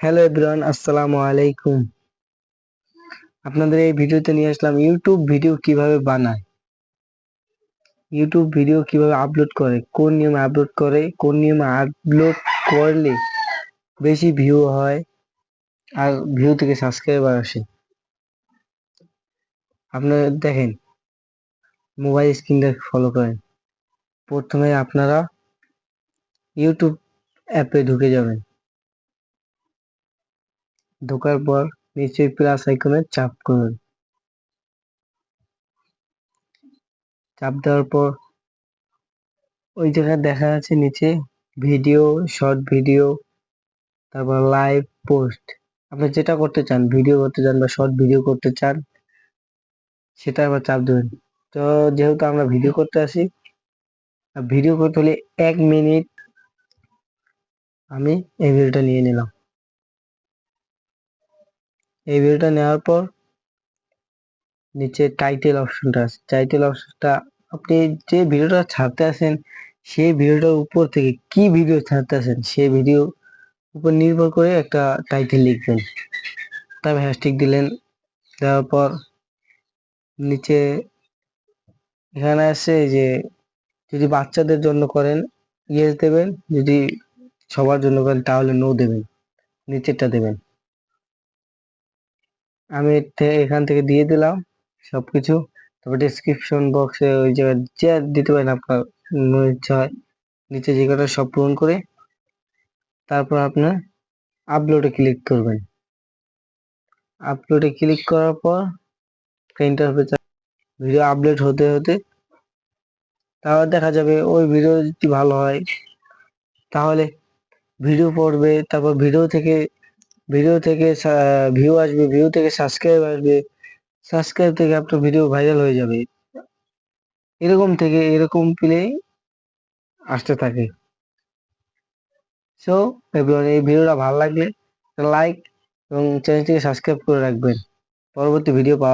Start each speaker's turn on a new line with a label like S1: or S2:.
S1: Hello everyone, আসসালামু আলাইকুম। আপনাদের এই ভিডিওতে নিয়ে আসলাম ইউটিউব ভিডিও কিভাবে বানায়, ইউটিউব ভিডিও কিভাবে আপলোড করে, কোন নিয়মে আপলোড করে, কোন নিয়মে আপলোড করলে বেশি ভিউ হয় আর ভিউ থেকে সাবস্ক্রাইবার আসে। আপনারা দেখেন, মোবাইল স্ক্রিনটা ফলো করেন। প্রথমে আপনারা ইউটিউব অ্যাপে ঢুকে যাবেন। ঢোকার পর নিচে প্লাস আইকনে চাপ করুন। চাপ দেওয়ার পর ওই জায়গায় দেখা যাচ্ছে নিচে ভিডিও, শর্ট ভিডিও, তারপর লাইভ পোস্ট। আপনি যেটা করতে চান, ভিডিও করতে চান বা শর্ট ভিডিও করতে চান, সেটা আবার চাপ দেবেন। তো যেহেতু আমরা ভিডিও করতে আসি, ভিডিও করতে হলে 1 মিনিট আমি এই ভিডিওটা নিয়ে নিলাম। এই ভিডিওটা নেওয়ার পর নিচে টাইটেল অপশনটা আছে, টাইটেল অপশনটা আপনি যে ভিডিওটা ছাড়তে আসেন সেই ভিডিওটার উপর থেকে কি ভিডিও ছাড়তে আসেন সেই ভিডিও উপর নির্ভর করে একটা টাইটেল লিখবেন। তারপর হ্যাশট্যাগ দিলেন। দেওয়ার পর নিচে এখানে আছে যে যদি বাচ্চাদের জন্য করেন ইয়েস দেবেন, যদি সবার জন্য করেন তাহলে নো দেবেন, নিচেরটা দেবেন। আমি এখান থেকে দিয়ে দিলাম সবকিছু। তারপর ডেসক্রিপশন বক্সে ওই জায়গায় যে দিতে পারেন আপনার মনে ইচ্ছা হয়, নিচে যে কটা সব পূরণ করে তারপর আপনার আপলোডে ক্লিক করবেন। আপলোডে ক্লিক করার পর ইন্টারফেস ভিডিও আপলোড হতে হতে তারপর দেখা যাবে ওই ভিডিও যদি ভালো হয় তাহলে ভিডিও পড়বে, তারপর ভিডিও থেকে ভিউ আসবে, ভিউ থেকে সাবস্ক্রাইব আসবে, সাবস্ক্রাইব থেকে আপনার ভিডিও ভাইরাল হয়ে যাবে। এরকম থেকে এরকম প্লে আসতে থাকে। সো এভরিওয়ান, এই ভিডিওটা ভালো লাগলে লাইক এবং চ্যানেলটিকে সাবস্ক্রাইব করে রাখবেন পরবর্তী ভিডিও পাওয়ার